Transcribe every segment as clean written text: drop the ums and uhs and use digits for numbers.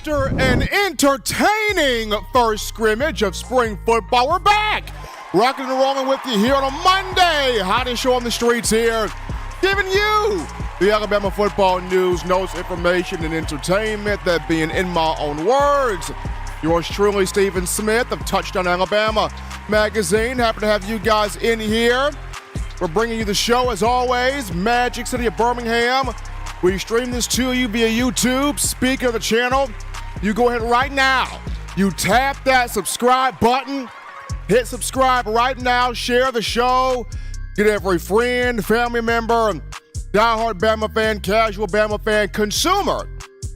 After an entertaining first scrimmage of spring football, we're back. Rocking and rolling with you here on a Monday. Hottest show on the streets here. Giving you the Alabama football news, notes, information, and entertainment, that being in my own words. Yours truly, Stephen Smith of Touchdown Alabama magazine. Happy to have you guys in here. We're bringing you the show, as always, Magic City of Birmingham. We stream this to you via YouTube. Speaking of the channel, you go ahead right now. You tap that subscribe button. Hit subscribe right now. Share the show. Get every friend, family member, diehard Bama fan, casual Bama fan, consumer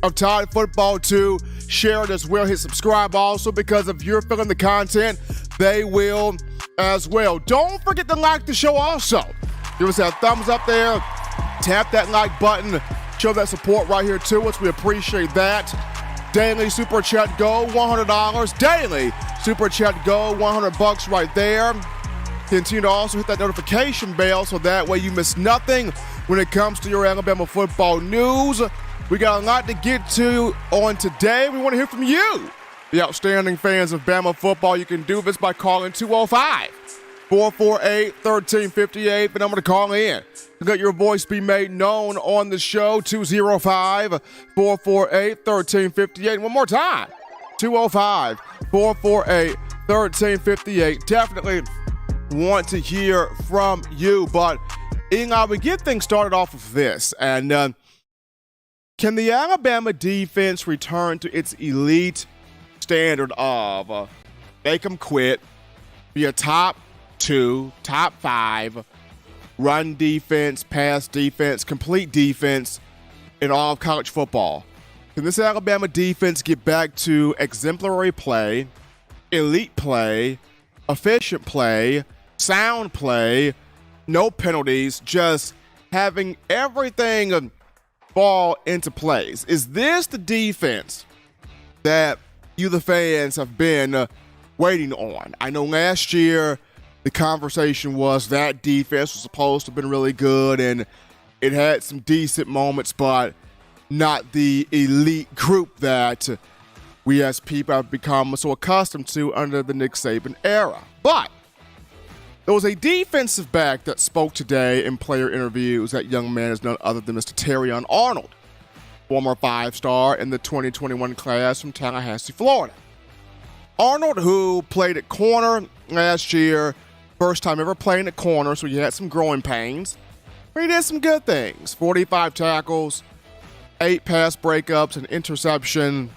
of Tide football to share it as well. Hit subscribe also, because if you're feeling the content, they will as well. Don't forget to like the show also. Give us that thumbs up there. Tap that like button. Show that support right here to us. We appreciate that. Daily Super Chat Go, $100. Daily Super Chat Go, $100 right there. Continue to also hit that notification bell so that way you miss nothing when it comes to your Alabama football news. We got a lot to get to on today. We want to hear from you, the outstanding fans of Bama football. You can do this by calling 205-448-1358. The number to call in to let your voice be made known on the show, 205-448-1358. One more time, 205-448-1358. Definitely want to hear from you. But, Eli, we get things started off with this. And can the Alabama defense return to its elite standard of make them quit, be a top 2, top 5 run defense, pass defense, complete defense in all of college football? Can this Alabama defense get back to exemplary play, elite play, efficient play, sound play, no penalties, just having everything fall into place? Is this the defense that you, the fans, have been waiting on? I know last year the conversation was that defense was supposed to have been really good and it had some decent moments, but not the elite group that we as people have become so accustomed to under the Nick Saban era. But there was a defensive back that spoke today in player interviews. That young man is none other than Mr. Terrion Arnold, former 5-star in the 2021 class from Tallahassee, Florida. Arnold, who played at corner last year, first time ever playing at corner, so he had some growing pains. But he did some good things. 45 tackles, 8 pass breakups, an interception,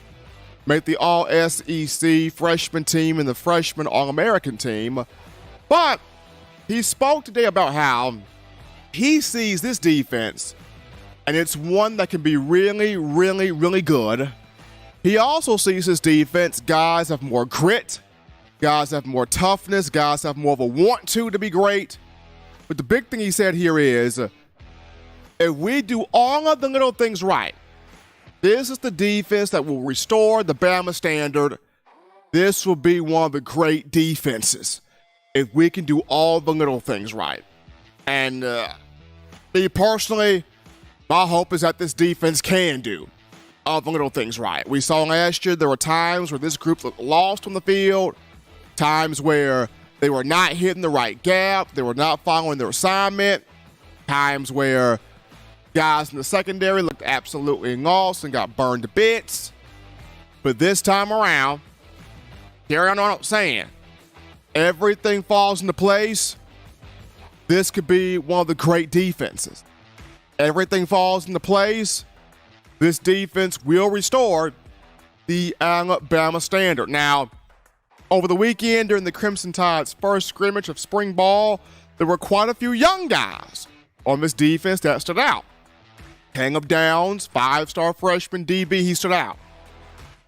made the All-SEC freshman team and the freshman All-American team. But he spoke today about how he sees this defense, and it's one that can be really, really, really good. He also sees his defense, guys have more grit, guys have more toughness, guys have more of a want to be great. But the big thing he said here is, if we do all of the little things right, this is the defense that will restore the Bama standard. This will be one of the great defenses if we can do all the little things right. And me personally, my hope is that this defense can do all the little things right. We saw last year there were times where this group looked lost on the field, times where they were not hitting the right gap, they were not following their assignment, times where guys in the secondary looked absolutely lost and got burned to bits. But this time around, carry on what I'm saying, everything falls into place. This could be one of the great defenses. Everything falls into place. This defense will restore the Alabama standard. Now, over the weekend during the Crimson Tide's first scrimmage of spring ball, there were quite a few young guys on this defense that stood out. Caleb Downs, 5-star freshman DB, he stood out.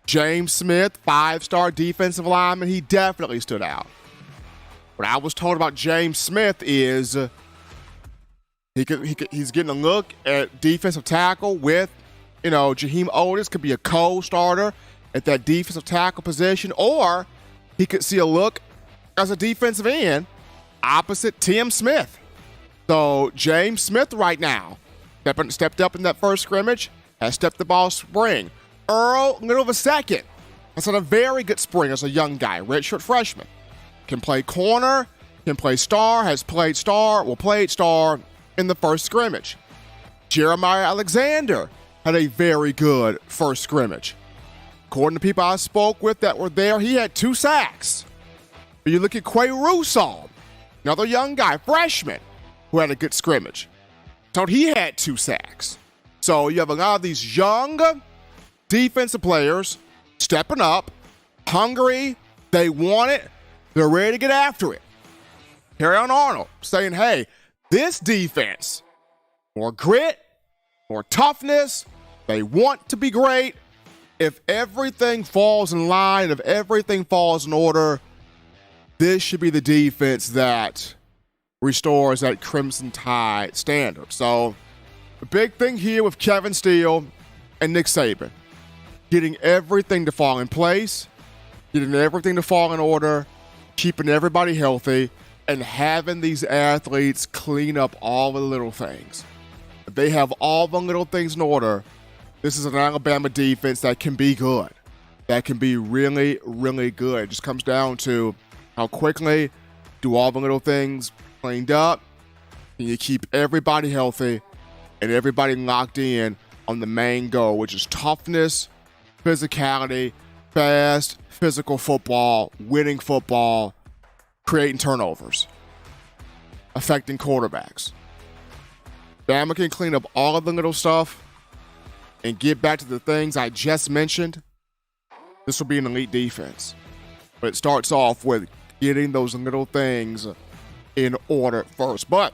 James Smith, 5-star defensive lineman, he definitely stood out. What I was told about James Smith is he's getting a look at defensive tackle with, Jaheim Otis could be a co-starter at that defensive tackle position, or he could see a look as a defensive end opposite Tim Smith. So James Smith right now stepped up in that first scrimmage, has stepped the ball spring. Earl Middle of a second has had a very good spring as a young guy, redshirt freshman. Can play corner, can play star, played star in the first scrimmage. Jeremiah Alexander had a very good first scrimmage. According to people I spoke with that were there, he had 2 sacks. But you look at Quay Rusall, another young guy, freshman, who had a good scrimmage. So he had 2 sacks. So you have a lot of these young defensive players stepping up, hungry, they want it, they're ready to get after it. Carry-on Arnold saying, hey, this defense, more grit, more toughness, they want to be great. If everything falls in line, if everything falls in order, this should be the defense that restores that Crimson Tide standard. So the big thing here with Kevin Steele and Nick Saban, getting everything to fall in place, getting everything to fall in order, keeping everybody healthy, and having these athletes clean up all the little things. If they have all the little things in order, this is an Alabama defense that can be good, that can be really, really good. It just comes down to how quickly do all the little things cleaned up, and you keep everybody healthy and everybody locked in on the main goal, which is toughness, physicality, fast, physical football, winning football, creating turnovers, affecting quarterbacks. Bama can clean up all of the little stuff and get back to the things I just mentioned. This will be an elite defense. But it starts off with getting those little things in order first. But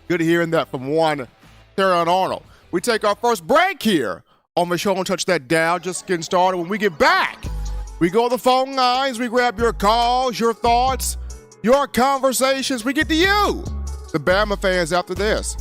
good hearing that from one Carry-on Arnold. We take our first break here on the show and touch that down. Just getting started. When we get back, we go to the phone lines. We grab your calls, your thoughts, your conversations. We get to you, the Bama fans, after this.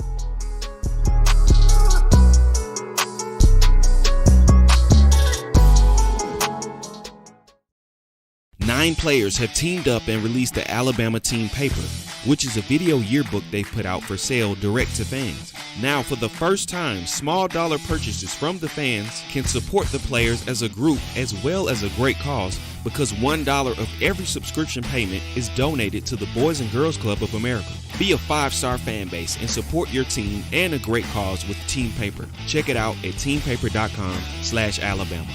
Nine players have teamed up and released the Alabama Team Paper, which is a video yearbook they've put out for sale direct to fans. Now, for the first time, small dollar purchases from the fans can support the players as a group as well as a great cause, because $1 of every subscription payment is donated to the Boys and Girls Club of America. Be a 5-star fan base and support your team and a great cause with Team Paper. Check it out at teampaper.com/Alabama.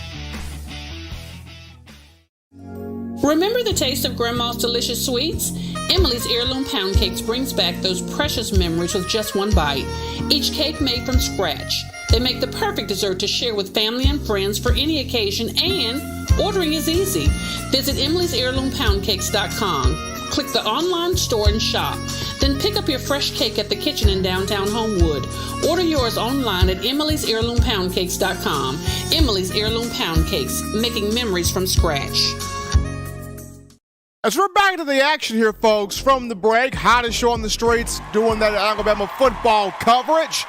Remember the taste of Grandma's delicious sweets? Emily's Heirloom Pound Cakes brings back those precious memories with just one bite. Each cake made from scratch. They make the perfect dessert to share with family and friends for any occasion, and ordering is easy. Visit emily'sheirloompoundcakes.com. Click the online store and shop. Then pick up your fresh cake at the kitchen in downtown Homewood. Order yours online at emily'sheirloompoundcakes.com. Emily's Heirloom Pound Cakes, making memories from scratch. As we're back to the action here, folks, from the break, hottest show on the streets, doing that Alabama football coverage.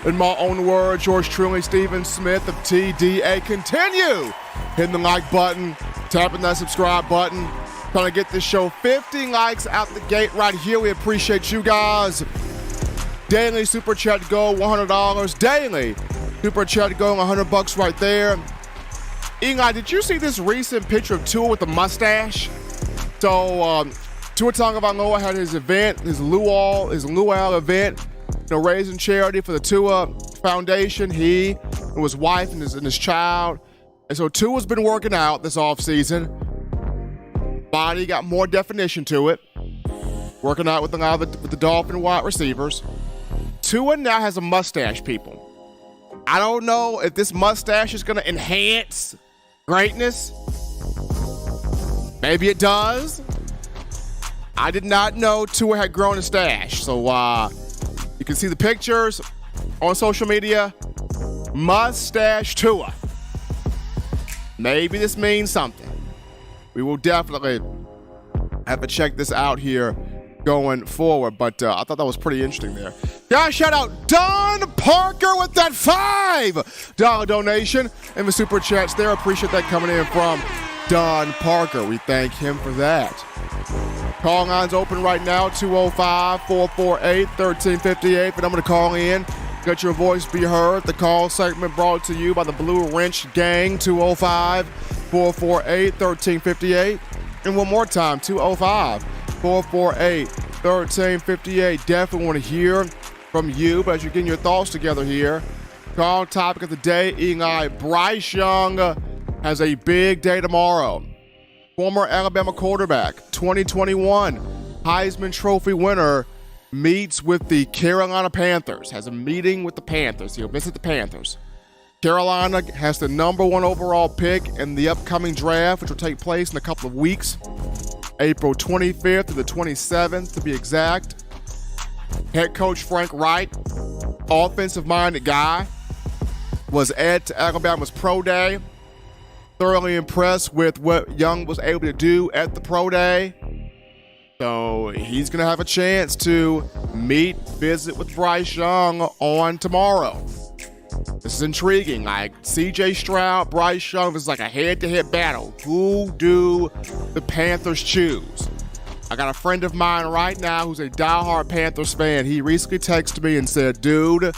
In my own words, yours truly, Stephen Smith of TDA. Continue hitting the like button, tapping that subscribe button, trying to get this show 50 likes out the gate right here. We appreciate you guys. Daily Super Chat Go, $100. Daily Super Chat Go, $100 right there. Eli, did you see this recent picture of Tua with a mustache? So, Tua Tagovailoa had his event, his luau event, raising charity for the Tua Foundation. He and his wife and his child. And so Tua's been working out this offseason. Body got more definition to it. Working out with a lot of the Dolphin wide receivers. Tua now has a mustache, people. I don't know if this mustache is going to enhance greatness. Maybe it does. I did not know Tua had grown a stash. So you can see the pictures on social media. Mustache Tua. Maybe this means something. We will definitely have to check this out here going forward. But I thought that was pretty interesting there. Guys, shout out Don Parker with that $5 donation in the Super Chats there. Appreciate that coming in from Don Parker. We thank him for that. Call lines open right now, 205-448-1358. The number to call in. Got Let your voice be heard. The call segment brought to you by the Blue Wrench Gang, 205-448-1358. And one more time, 205-448-1358. Definitely want to hear from you, but as you're getting your thoughts together here, call topic of the day, Eli. Bryce Young has a big day tomorrow. Former Alabama quarterback, 2021 Heisman Trophy winner, meets with the Carolina Panthers, has a meeting with the Panthers. He'll visit the Panthers. Carolina has the number 1 overall pick in the upcoming draft, which will take place in a couple of weeks, April 25th to the 27th to be exact. Head coach Frank Wright, offensive-minded guy, was at Alabama's Pro Day. Thoroughly impressed with what Young was able to do at the Pro Day. So he's going to have a chance to visit with Bryce Young on tomorrow. This is intriguing. Like C.J. Stroud, Bryce Young, this is like a head-to-head battle. Who do the Panthers choose? I got a friend of mine right now who's a diehard Panthers fan. He recently texted me and said, dude,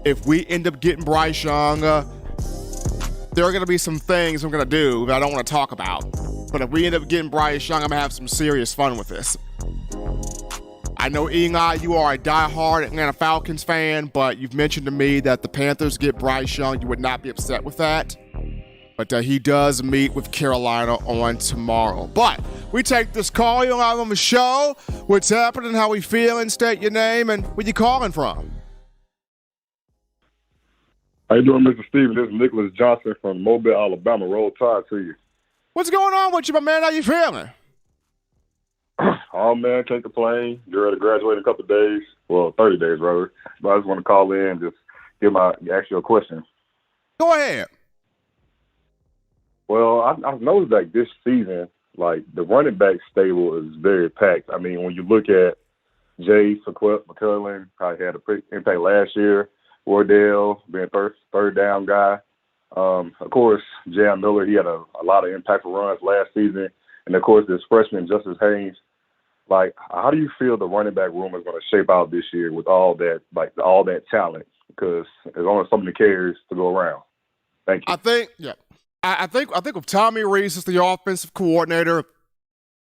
if we end up getting Bryce Young, there are going to be some things I'm going to do that I don't want to talk about. But if we end up getting Bryce Young, I'm going to have some serious fun with this. I know, Eli, you are a diehard Atlanta Falcons fan, but you've mentioned to me that the Panthers get Bryce Young. You would not be upset with that. But he does meet with Carolina on tomorrow. But we take this call. You're live on the show. What's happening? How we feeling? State your name and where you calling from. How you doing, Mr. Steven? This is Nicholas Johnson from Mobile, Alabama. Roll Tide to you. What's going on with you, my man? How you feeling? Oh, man, can't complain. You're ready to graduate in a couple of days. Well, 30 days, rather. But I just want to call in and just ask you a question. Go ahead. Well, I've noticed that this season, like, the running back stable is very packed. I mean, when you look at Jay McClellan, probably had a big impact last year. Wardell being third down guy. Of course, Jam Miller, he had a lot of impactful runs last season. And, of course, this freshman, Justice Haynes. Like, how do you feel the running back room is going to shape out this year with all that talent? Because there's only so many carries to go around. Thank you. I think with Tommy Rees as the offensive coordinator,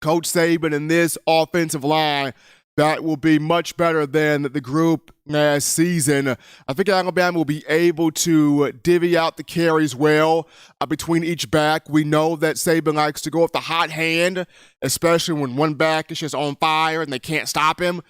Coach Saban, and this offensive line, that will be much better than the group last season. I think Alabama will be able to divvy out the carries well between each back. We know that Saban likes to go with the hot hand, especially when one back is just on fire and they can't stop him.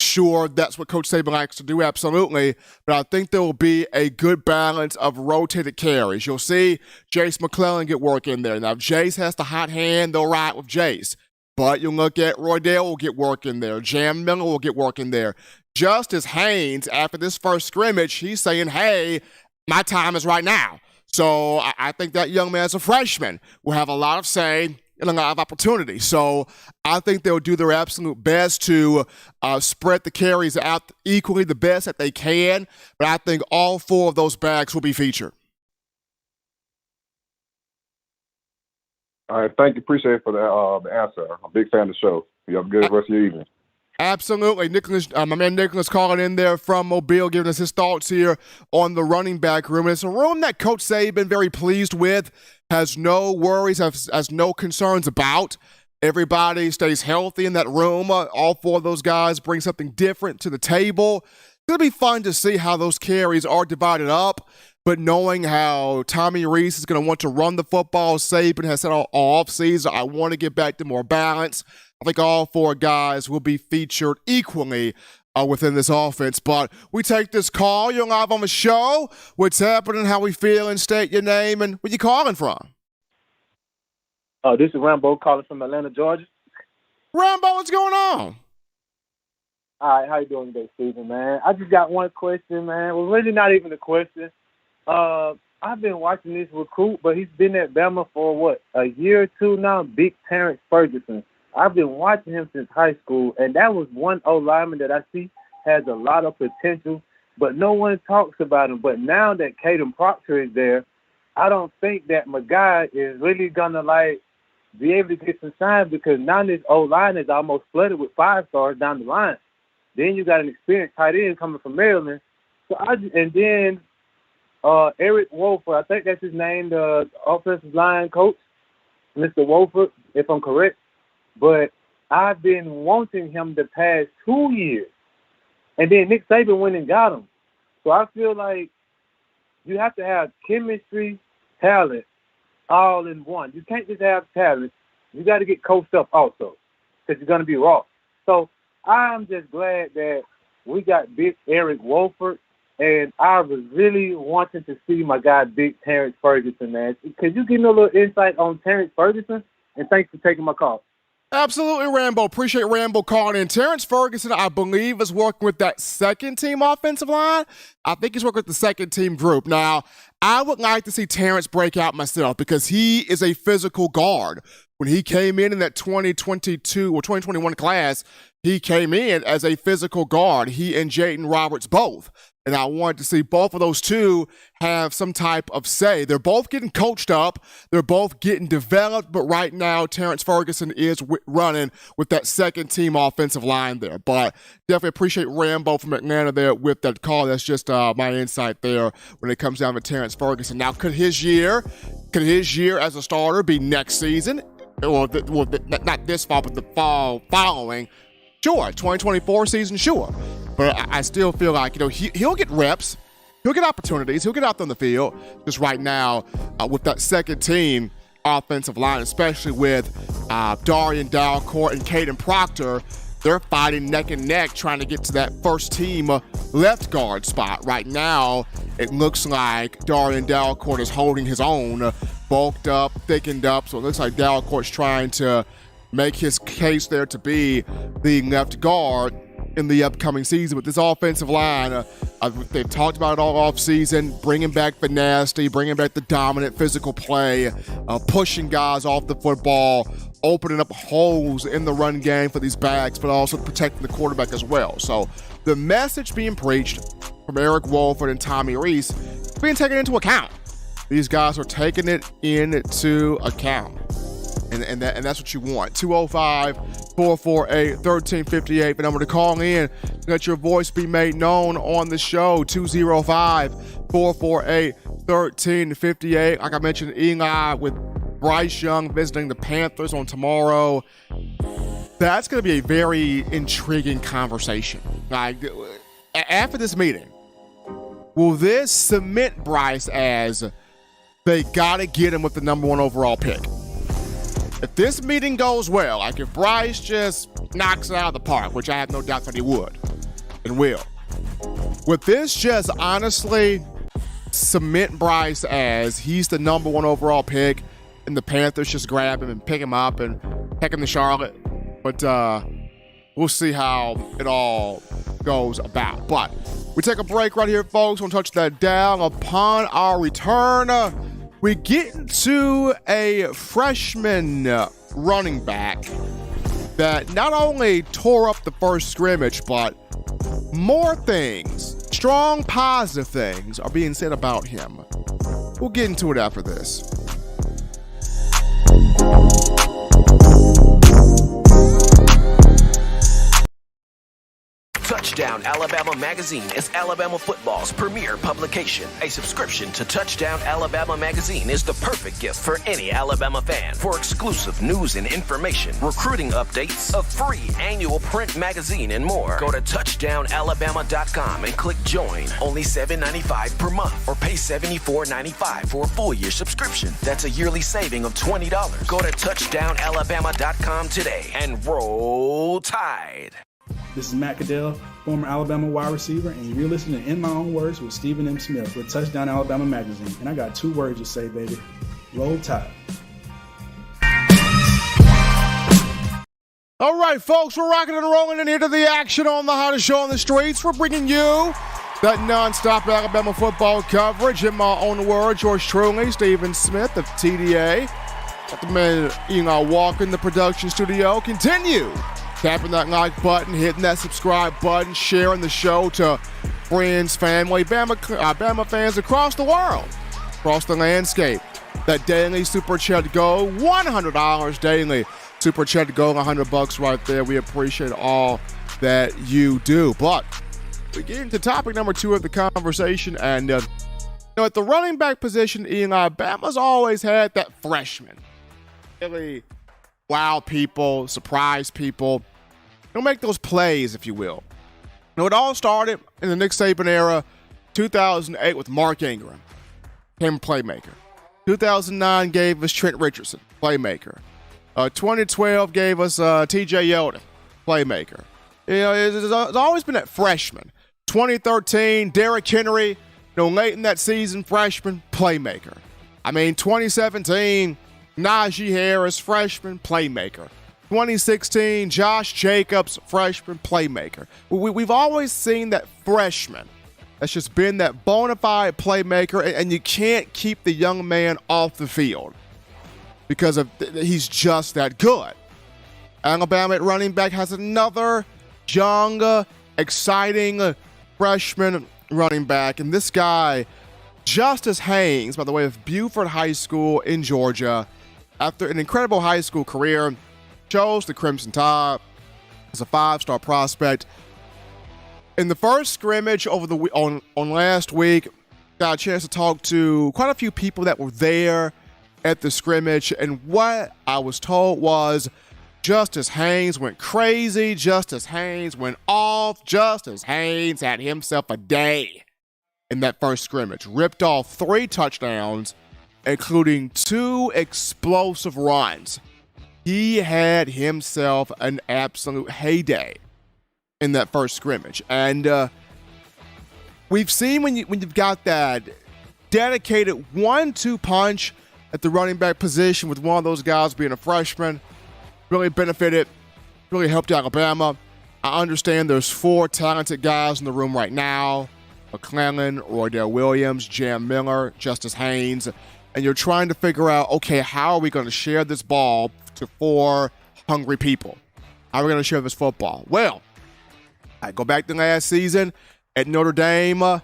Sure, that's what Coach Saban likes to do, absolutely. But I think there will be a good balance of rotated carries. You'll see Jace McClellan get work in there. Now, if Jace has the hot hand, they'll ride with Jace. But you'll look at Roydell will get work in there. Jam Miller will get work in there. Justice Haynes, after this first scrimmage, he's saying, hey, my time is right now. So I think that young man as a freshman will have a lot of say and a lot of opportunity. So I think they'll do their absolute best to spread the carries out equally, the best that they can. But I think all 4 of those backs will be featured. All right, thank you. Appreciate it for the answer. I'm a big fan of the show. You have a good rest of your evening. Absolutely. Nicholas, my man Nicholas calling in there from Mobile, giving us his thoughts here on the running back room. And it's a room that Coach Saban very pleased with, has no worries, has no concerns about. Everybody stays healthy in that room. All 4 of those guys bring something different to the table. It's going to be fun to see how those carries are divided up. But knowing how Tommy Rees is going to want to run the football, Saban has said all offseason, I want to get back to more balance. I think all 4 guys will be featured equally within this offense. But we take this call. You're live on the show. What's happening? How we feeling? State your name and where you calling from. This is Rambo calling from Atlanta, Georgia. Rambo, what's going on? All right, how you doing today, Stephen, man? I just got one question, man. Well, really not even a question. I've been watching this recruit, but he's been at Bama for, a year or 2 now, Big Terrence Ferguson. I've been watching him since high school, and that was one O-lineman that I see has a lot of potential, but no one talks about him. But now that Caden Proctor is there, I don't think that my guy is really going to, be able to get some shine because now this O-line is almost flooded with 5 stars down the line. Then you got an experienced tight end coming from Maryland. And then Eric Wolford, I think that's his name, the offensive line coach, Mr. Wolford, if I'm correct. But I've been wanting him the past 2 years. And then Nick Saban went and got him. So I feel like you have to have chemistry, talent, all in one. You can't just have talent. You got to get coached up also because you're going to be raw. So I'm just glad that we got big Eric Wolford, and I was really wanting to see my guy, big Terrence Ferguson, man. Could you give me a little insight on Terrence Ferguson? And thanks for taking my call. Absolutely, Rambo. Appreciate Rambo calling in. Terrence Ferguson, I believe, is working with that second-team offensive line. I think he's working with the second-team group. Now, I would like to see Terrence break out myself because he is a physical guard. When he came in that 2022 or 2021 class, he came in as a physical guard, he and Jaden Roberts both. And I wanted to see both of those two have some type of say. They're both getting coached up. They're both getting developed. But right now, Terrence Ferguson is running with that second-team offensive line there. But definitely appreciate Rambo from Atlanta there with that call. That's just my insight there when it comes down to Terrence Ferguson. Now, could his year as a starter be next season? Well, not this fall, but the fall following. Sure, 2024 season, sure. But I still feel like, he'll get reps. He'll get opportunities. He'll get out there on the field. Just right now, with that second team offensive line, especially with Darian Dalcourt and Caden Proctor, they're fighting neck and neck trying to get to that first team left guard spot. Right now, it looks like Darian Dalcourt is holding his own, bulked up, thickened up. So it looks like Dalcourt's trying to make his case there to be the left guard in the upcoming season. With this offensive line, they've talked about it all offseason, bringing back the nasty, bringing back the dominant physical play, pushing guys off the football, opening up holes in the run game for these backs, but also protecting the quarterback as well. So the message being preached from Eric Wolford and Tommy Rees is being taken into account. These guys are taking it into account. And that's what you want. 205-448-1358. The number to call in. Let your voice be made known on the show. 205-448-1358. Like I mentioned, Eli with Bryce Young visiting the Panthers on tomorrow. That's going to be a very intriguing conversation. Like, after this meeting, will this cement Bryce as they got to get him with the number 1 overall pick? If this meeting goes well, like if Bryce just knocks it out of the park, which I have no doubt that he would and will, would this just honestly cement Bryce as he's the number 1 overall pick and the Panthers just grab him and pick him up and take him to Charlotte? But we'll see how it all goes about. But we take a break right here, folks. We'll touch that down. Upon our return, we get into a freshman running back that not only tore up the first scrimmage, but more things, strong positive things, are being said about him. We'll get into it after this. Touchdown Alabama Magazine is Alabama football's premier publication. A subscription to Touchdown Alabama Magazine is the perfect gift for any Alabama fan. For exclusive news and information, recruiting updates, a free annual print magazine, and more, go to touchdownalabama.com and click join. Only $7.95 per month, or pay $74.95 for a full year subscription. That's a yearly saving of $20. Go to touchdownalabama.com today and roll Tide. This is Matt Caddell, former Alabama wide receiver, and you're listening to In My Own Words with Stephen M. Smith with Touchdown Alabama Magazine. And I got 2 words to say, baby. Roll Tide. All right, folks, we're rocking and rolling in here to the action on the hottest show on the streets. We're bringing you that nonstop Alabama football coverage. In my own words, yours truly, Stephen Smith of TDA. Got the man, Walker in the production studio. Continue tapping that like button, hitting that subscribe button, sharing the show to friends, family, Bama fans across the world, across the landscape. That daily Super Chat Go, $100 daily. Super Chat Go, $100 right there. We appreciate all that you do. But we get into topic number 2 of the conversation. And, at the running back position, Bama's always had that freshman. Really wow people, surprise people. He'll make those plays, if you will. It all started in the Nick Saban era, 2008 with Mark Ingram, became a playmaker. 2009 gave us Trent Richardson, playmaker. 2012 gave us T.J. Yeldon, playmaker. It's always been that freshman. 2013, Derrick Henry, late in that season, freshman, playmaker. 2017, Najee Harris, freshman, playmaker. 2016, Josh Jacobs, freshman, playmaker. We've always seen that freshman that's just been that bona fide playmaker, and you can't keep the young man off the field because he's just that good. Alabama at running back has another young, exciting freshman running back, and this guy, Justice Haynes, by the way, of Buford High School in Georgia, after an incredible high school career, chose the Crimson Tide as a 5-star prospect. In the first scrimmage on last week, got a chance to talk to quite a few people that were there at the scrimmage, and what I was told was Justice Haynes went crazy. Justice Haynes went off. Justice Haynes had himself a day in that first scrimmage. Ripped off 3 touchdowns, including 2 explosive runs. He had himself an absolute heyday in that first scrimmage. And we've seen when you've got that dedicated 1-2 punch at the running back position with one of those guys being a freshman, really benefited, really helped Alabama. I understand there's 4 talented guys in the room right now: McClellan, Roydell Williams, Jam Miller, Justice Haynes. And you're trying to figure out, okay, how are we going to share this ball to 4 hungry people? How are we going to share this football? Well, I go back to last season at Notre Dame.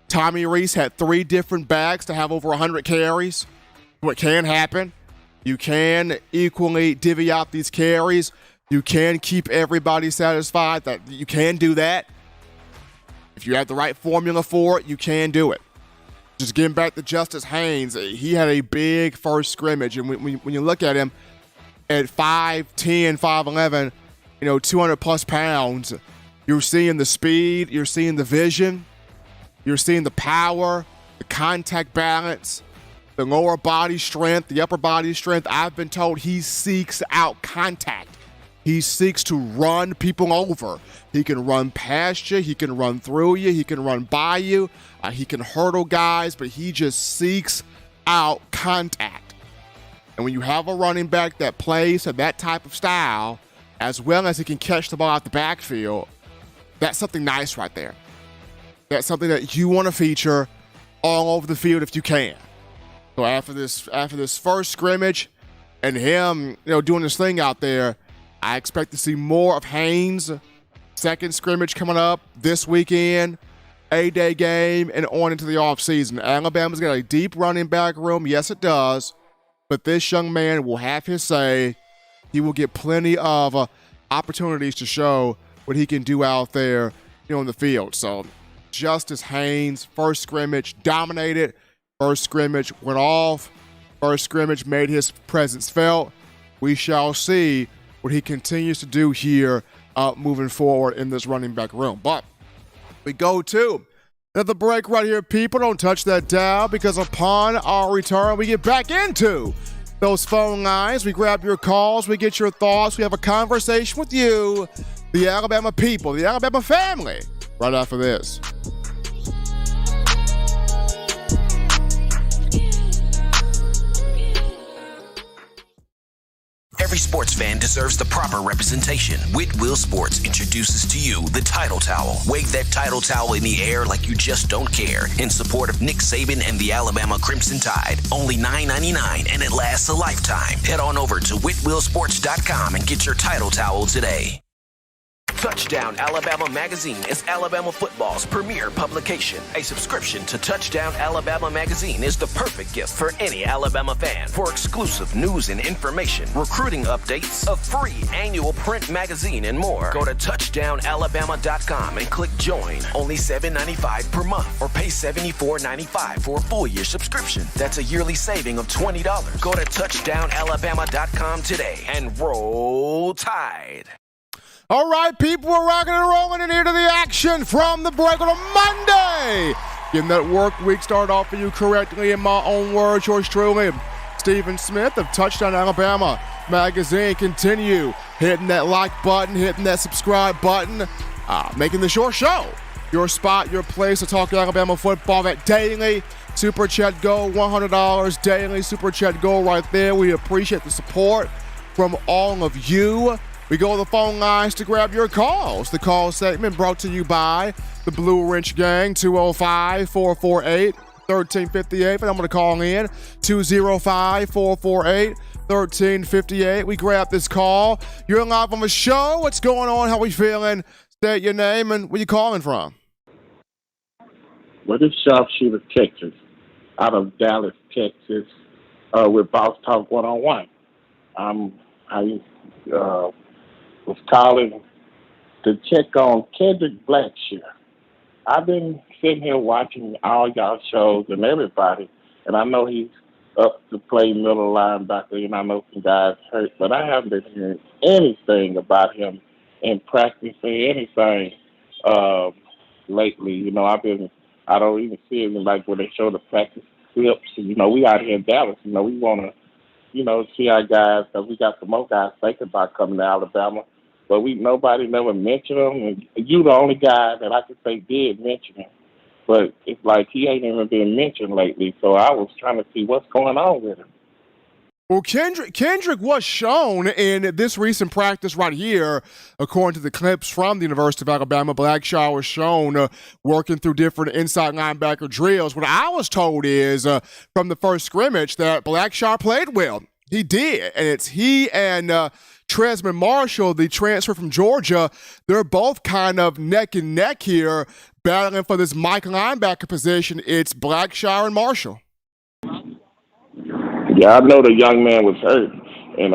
Tommy Rees had 3 different backs to have over 100 carries. What can happen? You can equally divvy out these carries. You can keep everybody satisfied. That you can do that. If you have the right formula for it, you can do it. Just getting back to Justice Haynes, he had a big first scrimmage. And when you look at him at 5'10", 5'11", 200-plus pounds, you're seeing the speed, you're seeing the vision, you're seeing the power, the contact balance, the lower body strength, the upper body strength. I've been told he seeks out contact. He seeks to run people over. He can run past you. He can run through you. He can run by you. He can hurdle guys, but he just seeks out contact. And when you have a running back that plays to that type of style, as well as he can catch the ball out the backfield, that's something nice right there. That's something that you want to feature all over the field if you can. So after this first scrimmage and him, doing this thing out there, I expect to see more of Haynes. Second scrimmage coming up this weekend, A-Day game, and on into the offseason. Alabama's got a deep running back room. Yes, it does. But this young man will have his say. He will get plenty of opportunities to show what he can do out there, in the field. So Justice Haynes, first scrimmage, dominated. First scrimmage went off. First scrimmage made his presence felt. We shall see what he continues to do here moving forward in this running back room. But we go to another break right here, people. Don't touch that dial, because upon our return, we get back into those phone lines. We grab your calls. We get your thoughts. We have a conversation with you, the Alabama people, the Alabama family, right after this. Every sports fan deserves the proper representation. Whitwell Sports introduces to you the Title Towel. Wave that Title Towel in the air like you just don't care, in support of Nick Saban and the Alabama Crimson Tide. Only $9.99, and it lasts a lifetime. Head on over to whitwellsports.com and get your Title Towel today. Touchdown Alabama Magazine is Alabama football's premier publication. A subscription to Touchdown Alabama Magazine is the perfect gift for any Alabama fan. For exclusive news and information, recruiting updates, a free annual print magazine, and more, go to touchdownalabama.com and click join. Only $7.95 per month, or pay $74.95 for a full year subscription. That's a yearly saving of $20. Go to touchdownalabama.com today and roll Tide. All right, people, we're rocking and rolling in here to the action from the break on a Monday. Getting that work week started off for you correctly in my own words. Yours truly, Stephen Smith of Touchdown Alabama Magazine. Continue hitting that like button, hitting that subscribe button, making the short show your spot, your place to talk Alabama football. That daily Super Chat Go, $100 daily Super Chat Go right there. We appreciate the support from all of you. We go to the phone lines to grab your calls. The call segment brought to you by the Blue Wrench Gang, 205-448-1358. And I'm going to call in, 205-448-1358. We grab this call. You're live on the show. What's going on? How we feeling? State your name and where you calling from. Well, this Sharpshooter, Texas, out of Dallas, Texas, with Boss Talk 101. I was calling to check on Kendrick Blackshear. I've been sitting here watching all y'all shows and everybody, and I know he's up to play middle linebacker, and I know some guys hurt, but I haven't been hearing anything about him in practice or anything lately. You know, I don't even see it like when they show the practice clips. You know, we out here in Dallas, you know, we want to, you know, see our guys, because we got some more guys thinking about coming to Alabama, but nobody never mentioned him, and you the only guy that I could say did mention him. But it's like he ain't even been mentioned lately, so I was trying to see what's going on with him. Well, Kendrick was shown in this recent practice right here, according to the clips from the University of Alabama. Blackshear was shown working through different inside linebacker drills. What I was told is from the first scrimmage that Blackshear played well. He did, and it's he and Tresman Marshall, the transfer from Georgia. They're both kind of neck and neck here, battling for this Mike linebacker position. It's Blackshear and Marshall. Yeah, I know the young man was hurt, and,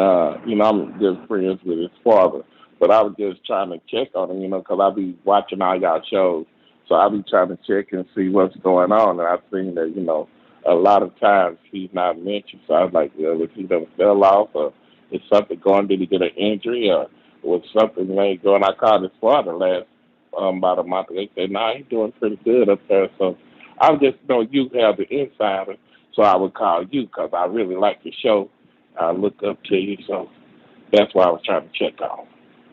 you know, I'm good friends with his father. But I was just trying to check on him, you know, because I be watching all y'all shows. So I be trying to check and see what's going on. And I've seen that, you know, a lot of times he's not mentioned. So I was like, well, if he done fell off, or is something going, did he get an injury, or was something ain't going? I called his father last about a month ago. They said, nah, he's doing pretty good up there. So I just know you have the insider. So I would call you because I really like your show. I look up to you, so that's why I was trying to check on.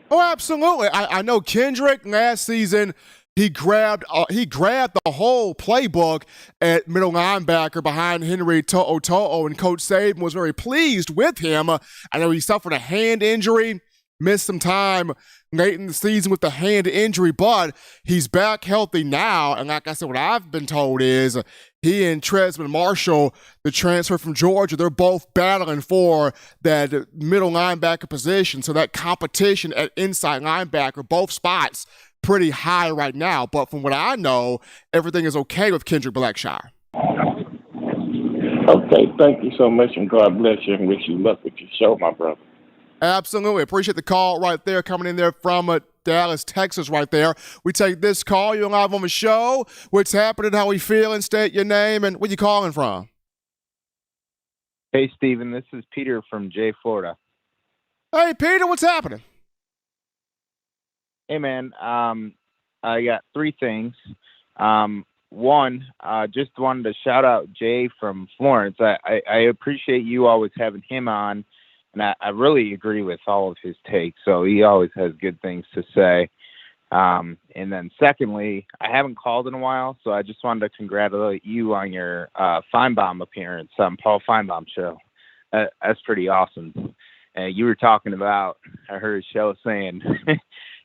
Oh, absolutely. I know Kendrick last season, he grabbed the whole playbook at middle linebacker behind Henry To'o, and Coach Saban was very pleased with him. I know he suffered a hand injury, missed some time late in the season with the hand injury, but he's back healthy now. And like I said, what I've been told is he and Tresman Marshall, the transfer from Georgia, they're both battling for that middle linebacker position. So that competition at inside linebacker, both spots, pretty high right now. But from what I know, everything is okay with Kendrick Blackshear. Okay, thank you so much, and God bless you, and wish you luck with your show, my brother. Absolutely. Appreciate the call right there, coming in there from Dallas, Texas right there. We take this call. You're live on the show. What's happening? How we feeling? State your name and where you calling from. Hey, Steven. This is Peter from Jay, Florida. Hey, Peter. What's happening? Hey, man. I got three things. One, just wanted to shout out Jay from Florence. I appreciate you always having him on. And I really agree with all of his takes, so he always has good things to say. And then secondly, I haven't called in a while, so I just wanted to congratulate you on your Feinbaum appearance on Paul Feinbaum show. That's pretty awesome. You were talking about, I heard a show saying,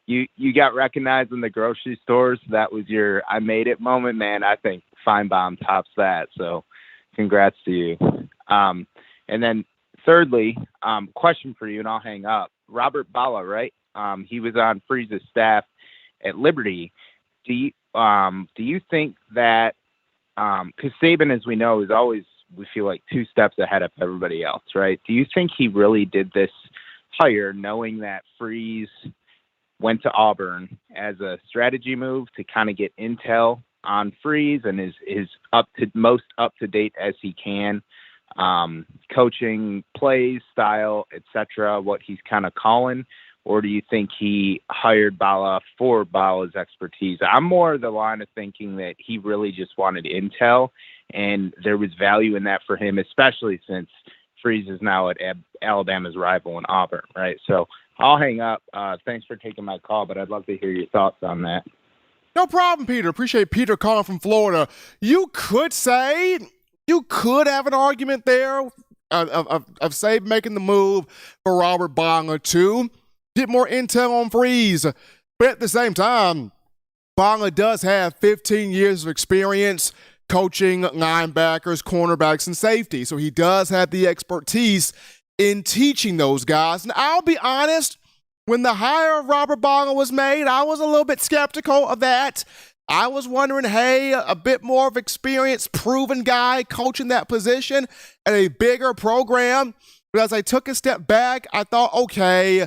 you got recognized in the grocery stores. That was your I made it moment, man. I think Feinbaum tops that, so congrats to you. And then thirdly, question for you, and I'll hang up. Robert Bala, right? He was on Freeze's staff at Liberty. Do you think that, because Saban, as we know, is always, we feel like 2 steps ahead of everybody else, right? Do you think he really did this hire knowing that Freeze went to Auburn as a strategy move to kind of get intel on Freeze and is most up to date as he can, coaching, plays, style, etc., what he's kind of calling? Or do you think he hired Bala for Bala's expertise? I'm more of the line of thinking that he really just wanted intel, and there was value in that for him, especially since Freeze is now at Alabama's rival in Auburn, right? So I'll hang up. Thanks for taking my call, but I'd love to hear your thoughts on that. No problem, Peter. Appreciate Peter calling from Florida. You could have an argument there of Saban making the move for Robert Bonga to get more intel on Freeze. But at the same time, Bonga does have 15 years of experience coaching linebackers, cornerbacks, and safety. So he does have the expertise in teaching those guys. And I'll be honest, when the hire of Robert Bonga was made, I was a little bit skeptical of that. I was wondering, hey, a bit more of experience, proven guy coaching that position at a bigger program. But as I took a step back, I thought, okay,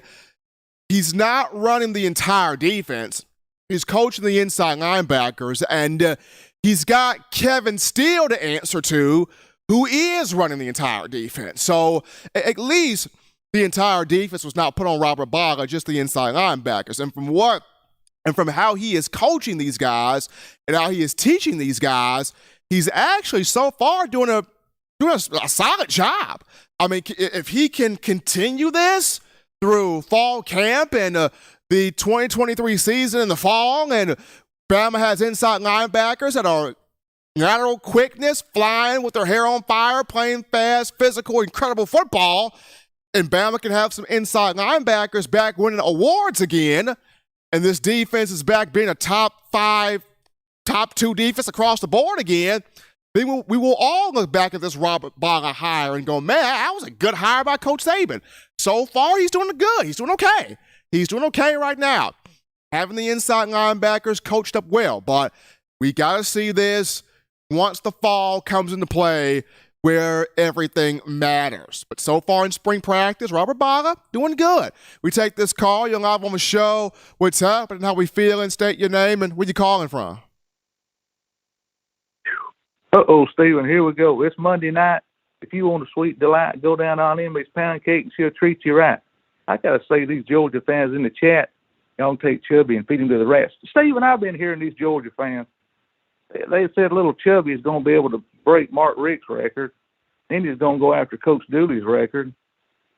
he's not running the entire defense. He's coaching the inside linebackers, and he's got Kevin Steele to answer to, who is running the entire defense. So at least the entire defense was not put on Robert Bonga, just the inside linebackers. And from how he is coaching these guys and how he is teaching these guys, he's actually so far doing a solid job. I mean, if he can continue this through fall camp and the 2023 season in the fall, and Bama has inside linebackers that are lateral quickness, flying with their hair on fire, playing fast, physical, incredible football, and Bama can have some inside linebackers back winning awards again, and this defense is back being a top 5, top 2 defense across the board again, then we will all look back at this Robert Bonga hire and go, man, that was a good hire by Coach Saban. So far, he's doing good. He's doing okay. He's doing okay right now. Having the inside linebackers coached up well, but we got to see this once the fall comes into play where everything matters. But so far in spring practice, Robert Bonga doing good. We take this call. You're live on the show. What's happening? How we feeling? State your name and where you calling from. Uh-oh, Steven, here we go. It's Monday night. If you want a sweet delight, go down on Emily's Pound Cake and she'll treat you right. I got to say, these Georgia fans in the chat, y'all take Chubby and feed him to the rest. Steven, I've been hearing these Georgia fans. They said little Chubby is going to be able to break Mark Richt's record. Then he's going to go after Coach Dooley's record.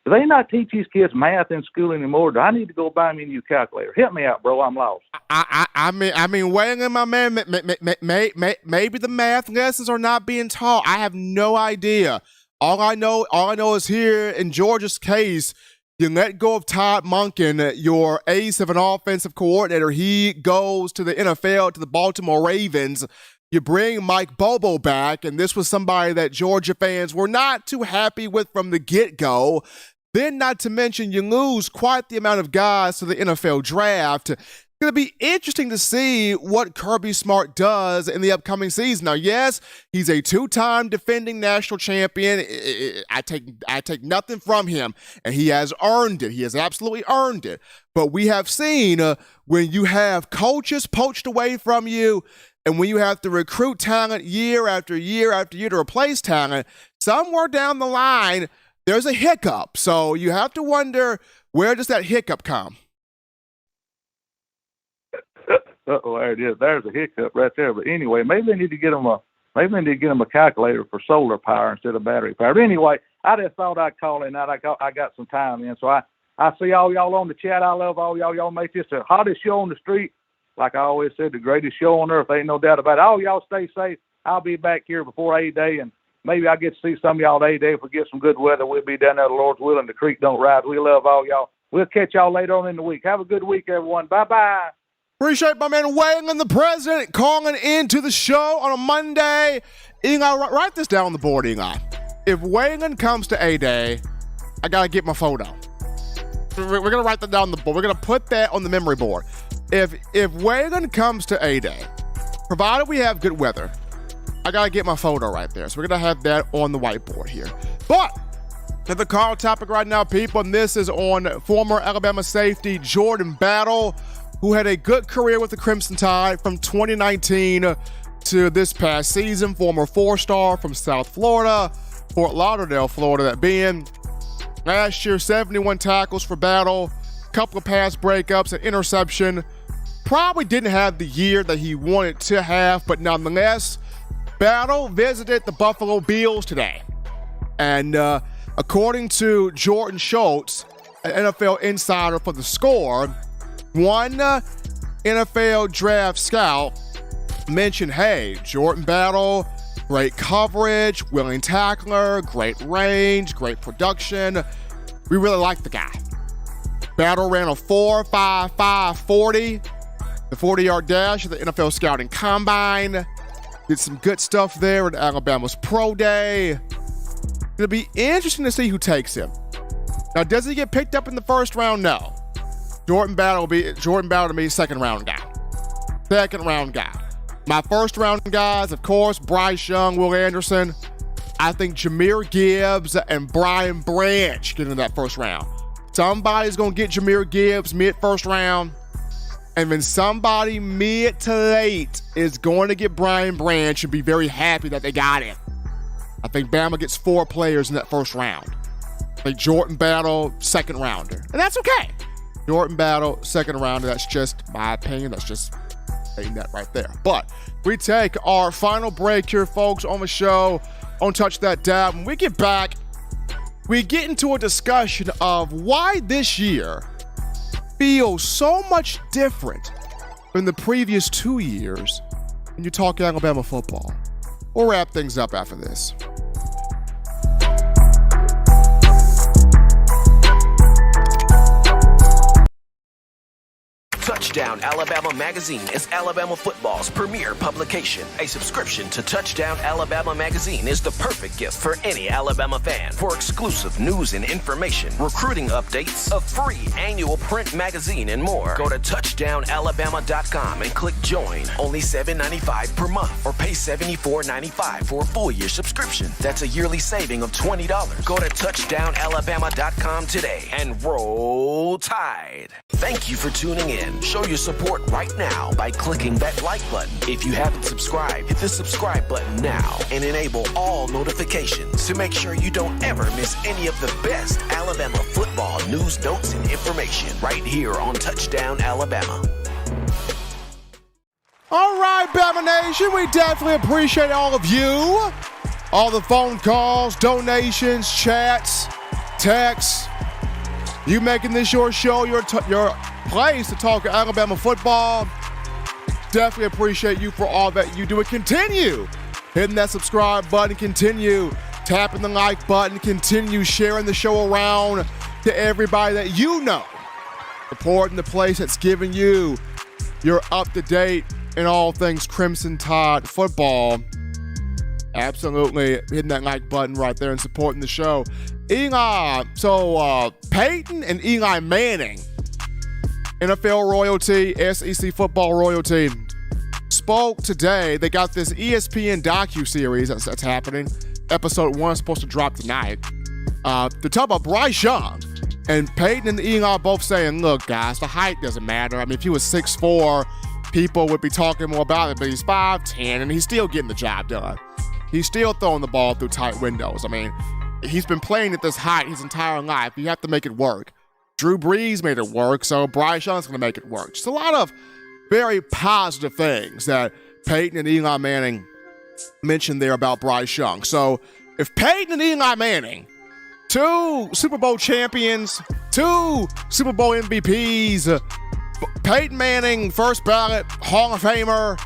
Do they not teach these kids math in school anymore? Do I need to go buy me a new calculator? Help me out, bro. I'm lost. I mean, weighing in, my man, maybe the math lessons are not being taught. I have no idea. All I know is here in Georgia's case, you let go of Todd Monken, your ace of an offensive coordinator. He goes to the NFL, to the Baltimore Ravens. You bring Mike Bobo back, and this was somebody that Georgia fans were not too happy with from the get-go. Then, not to mention, you lose quite the amount of guys to the NFL draft. It's going to be interesting to see what Kirby Smart does in the upcoming season. Now, yes, he's a 2-time defending national champion. I take nothing from him, and he has earned it. He has absolutely earned it. But we have seen when you have coaches poached away from you, and when you have to recruit talent year after year after year to replace talent, somewhere down the line, there's a hiccup. So you have to wonder, where does that hiccup come? Uh-oh, there it is. There's a hiccup right there. But anyway, maybe they need to get them a calculator for solar power instead of battery power. But anyway, I just thought I'd call in. I got some time in. So I see all y'all on the chat. I love all y'all. Y'all make this the hottest show on the street. Like I always said, the greatest show on earth. Ain't no doubt about it. All y'all stay safe. I'll be back here before A-Day, and maybe I'll get to see some of y'all A-Day. If we get some good weather, we'll be down there, the Lord's willing. The creek don't rise. We love all y'all. We'll catch y'all later on in the week. Have a good week, everyone. Bye-bye. Appreciate my man Weighing in, the president, calling into the show on a Monday. Eli, write this down on the board, Eli. If Weighing in comes to A-Day, I got to get my photo. We're going to write that down on the board. We're going to put that on the memory board. If Waylon comes to A-Day, provided we have good weather, I got to get my photo right there. So we're going to have that on the whiteboard here. But to the call topic right now, people, and this is on former Alabama safety Jordan Battle, who had a good career with the Crimson Tide from 2019 to this past season. Former four-star from South Florida, Fort Lauderdale, Florida, that being. Last year, 71 tackles for Battle, couple of pass breakups, an interception. Probably didn't have the year that he wanted to have, but nonetheless, Battle visited the Buffalo Bills today. And according to Jordan Schultz, an NFL insider for The Score, one NFL draft scout mentioned, hey, Jordan Battle, great coverage, willing tackler, great range, great production. We really like the guy. Battle ran a 4.55 40, the 40-yard dash at the NFL Scouting Combine. Did some good stuff there at Alabama's Pro Day. It'll be interesting to see who takes him. Now, does he get picked up in the first round? No. Jordan Battle to me, second round guy. Second round guy. My first round guys, of course, Bryce Young, Will Anderson. I think Jahmyr Gibbs and Brian Branch get in that first round. Somebody's going to get Jahmyr Gibbs mid-first round, and then somebody mid to late is going to get Brian Branch and be very happy that they got him. I think Bama gets 4 players in that first round. I think Jordan Battle, second rounder. And that's okay. Jordan Battle, second rounder. That's just my opinion. That's just saying that right there. But we take our final break here, folks, on the show on Touch That Dab. When we get back, we get into a discussion of why this year feels so much different than the previous 2 years when you talk Alabama football. We'll wrap things up after this. Touchdown Alabama Magazine is Alabama football's premier publication. A subscription to Touchdown Alabama Magazine is the perfect gift for any Alabama fan. For exclusive news and information, recruiting updates, a free annual print magazine, and more, go to touchdownalabama.com and click join. Only $7.95 per month, or pay $74.95 for a full year subscription. That's a yearly saving of $20. Go to touchdownalabama.com today and roll Tide. Thank you for tuning in. Show your support right now by clicking that like button. If you haven't subscribed, hit the subscribe button now and enable all notifications to make sure you don't ever miss any of the best Alabama football news, notes, and information right here on Touchdown Alabama. All right, Bama Nation, we definitely appreciate all of you. All the phone calls, donations, chats, texts. You making this your show, your place to talk Alabama football. Definitely appreciate you for all that you do. And continue hitting that subscribe button. Continue tapping the like button. Continue sharing the show around to everybody that you know. Supporting the place that's giving you your up-to-date in all things Crimson Tide football. Absolutely hitting that like button right there and supporting the show. Peyton and Eli Manning, NFL royalty, SEC football royalty, spoke today. They got this ESPN docu-series that's happening. Episode 1 is supposed to drop tonight. To talk about Bryce Young. And Peyton and Eli both saying, look, guys, the height doesn't matter. I mean, if he was 6'4", people would be talking more about it, but he's 5'10", and he's still getting the job done. He's still throwing the ball through tight windows. I mean, he's been playing at this height his entire life. You have to make it work. Drew Brees made it work, so Bryce Young's going to make it work. Just a lot of very positive things that Peyton and Eli Manning mentioned there about Bryce Young. So if Peyton and Eli Manning, 2 Super Bowl champions, 2 Super Bowl MVPs, Peyton Manning, first ballot Hall of Famer,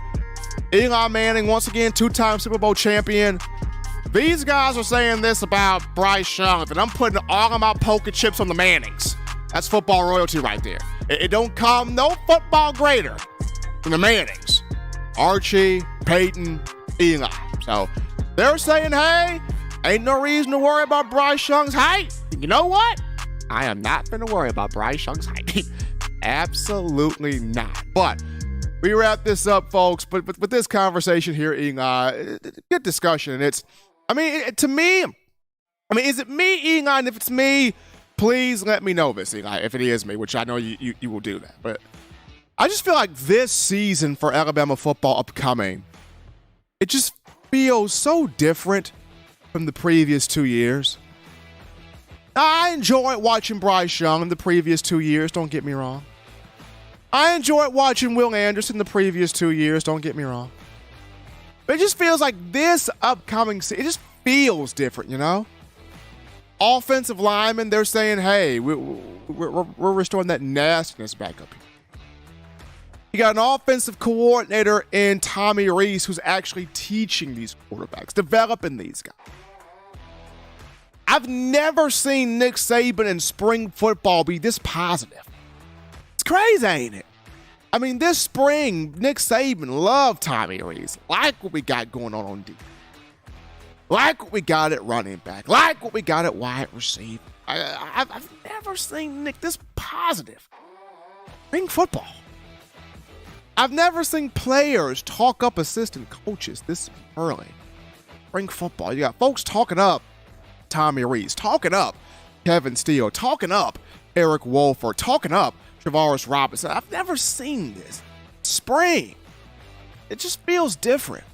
Eli Manning, once again, 2-time Super Bowl champion. These guys are saying this about Bryce Young, and I'm putting all of my poker chips on the Mannings. That's football royalty right there. It don't come no football greater than the Mannings. Archie, Peyton, Eli. So they're saying, hey, ain't no reason to worry about Bryce Young's height. You know what? I am not going to worry about Bryce Young's height. Absolutely not. But we wrap this up, folks. But with this conversation here, good discussion. And it's, to me, is it me, Egon? If it's me, please let me know this, Eli, if it is me, which I know you will do that. But I just feel like this season for Alabama football upcoming, it just feels so different from the previous 2 years. I enjoyed watching Bryce Young in the previous 2 years, don't get me wrong. I enjoyed watching Will Anderson the previous 2 years, don't get me wrong. But it just feels like this upcoming season, it just feels different, you know? Offensive linemen, they're saying, hey, we're restoring that nastiness back up here. You got an offensive coordinator in Tommy Rees who's actually teaching these quarterbacks, developing these guys. I've never seen Nick Saban in spring football be this positive. It's crazy, ain't it? This spring, Nick Saban loved Tommy Rees. Like what we got going on D. Like what we got at running back. Like what we got at wide receiver. I've never seen Nick this positive. Spring football. I've never seen players talk up assistant coaches this early. Spring football. You got folks talking up Tommy Rees, talking up Kevin Steele, talking up Eric Wolford, talking up Travaris Robinson. I've never seen this. Spring. It just feels different.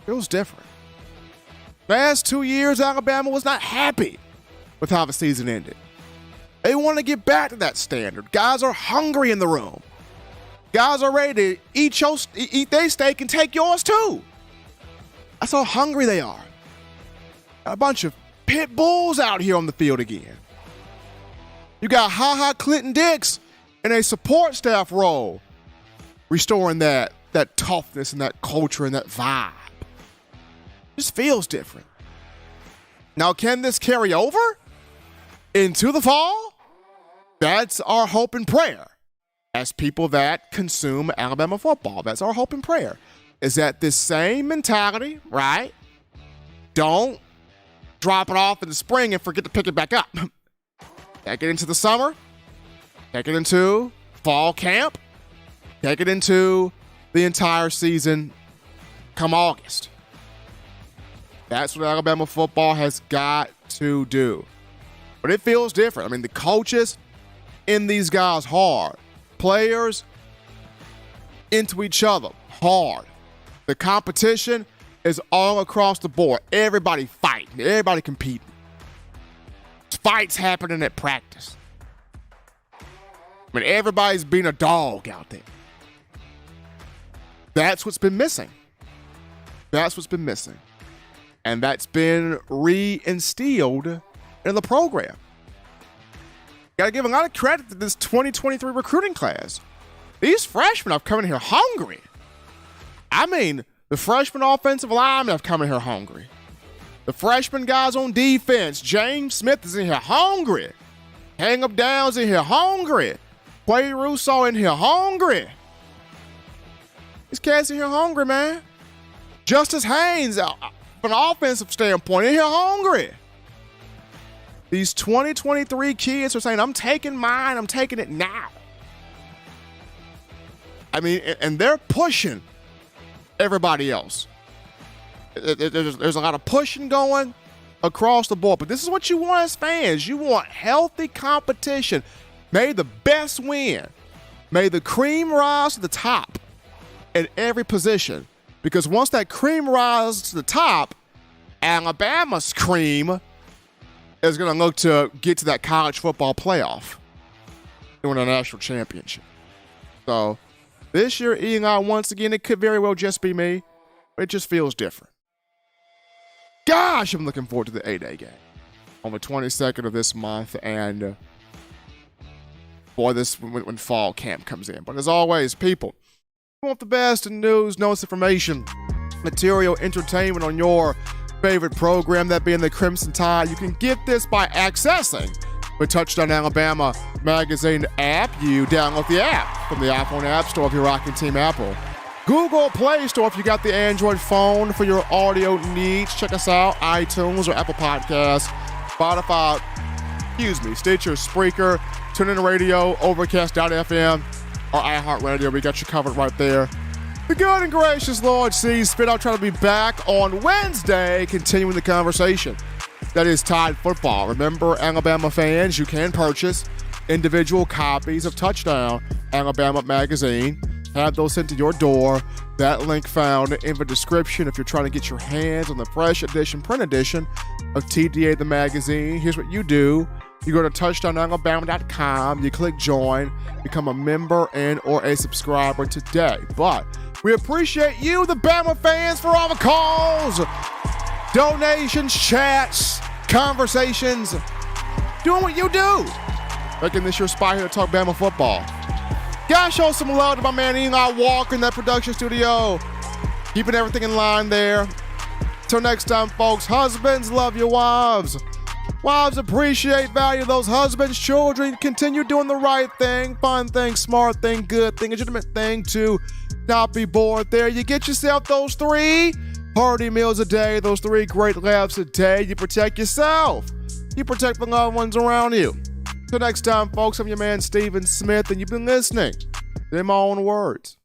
Feels different. Last 2 years, Alabama was not happy with how the season ended. They want to get back to that standard. Guys are hungry in the room. Guys are ready to eat their steak and take yours too. That's how hungry they are. Got a bunch of pit bulls out here on the field again. You got Ha Clinton Dix in a support staff role, restoring that toughness and that culture and that vibe. Just feels different. Now, can this carry over into the fall? That's our hope and prayer. As people that consume Alabama football, that's our hope and prayer. Is that this same mentality, right? Don't drop it off in the spring and forget to pick it back up. Take it into the summer. Take it into fall camp. Take it into the entire season come August. That's what Alabama football has got to do. But it feels different. The coaches in these guys hard. Players into each other hard. The competition is all across the board. Everybody fighting. Everybody competing. Fights happening at practice. Everybody's being a dog out there. That's what's been missing. That's what's been missing. And that's been reinstilled in the program. Got to give a lot of credit to this 2023 recruiting class. These freshmen have come in here hungry. The freshman offensive linemen have come in here hungry. The freshman guys on defense, James Smith is in here hungry. Hang-up Downs in here hungry. Quay Russo in here hungry. These cats in here hungry, man. Justice Haynes, from an offensive standpoint, in here hungry. These 2023 kids are saying, I'm taking mine, I'm taking it now. And they're pushing everybody else. There's a lot of pushing going across the board, but this is what you want as fans. You want healthy competition. May the best win. May the cream rise to the top at every position, because once that cream rises to the top, Alabama's cream is going to look to get to that college football playoff during a national championship. So this year, once again, it could very well just be me, but it just feels different. Gosh, I'm looking forward to the A-Day game on the 22nd of this month, and when fall camp comes in. But as always, people, if you want the best in news, notes, information, material, entertainment on your favorite program, that being the Crimson Tide, you can get this by accessing the Touchdown Alabama magazine app. You download the app from the iPhone App Store if you're rocking Team Apple. Google Play Store if you got the Android phone for your audio needs. Check us out, iTunes or Apple Podcasts, Spotify, Stitcher, Spreaker, TuneIn Radio, Overcast.fm, or iHeartRadio. We got you covered right there. The good and gracious Lord sees fit. I'll try to be back on Wednesday, continuing the conversation. That is Tide football. Remember, Alabama fans, you can purchase individual copies of Touchdown Alabama magazine. Have those sent to your door. That link found in the description if you're trying to get your hands on the fresh edition, print edition of TDA the magazine. Here's what you do. You go to touchdownalabama.com, you click join, become a member and or a subscriber today. But we appreciate you, the Bama fans, for all the calls, donations, chats, conversations, doing what you do. Making this your spot here to talk Bama football. Gotta show some love to my man Eli Walker in that production studio. Keeping everything in line there. Till next time, folks, husbands, love your wives. Wives, appreciate, value those husbands. Children, continue doing the right thing. Fun thing, smart thing, good thing, legitimate thing to not be bored there. You get yourself those 3 hearty meals a day, those 3 great laughs a day. You protect yourself. You protect the loved ones around you. Till next time, folks, I'm your man Stephen Smith, and you've been listening to In My Own Words.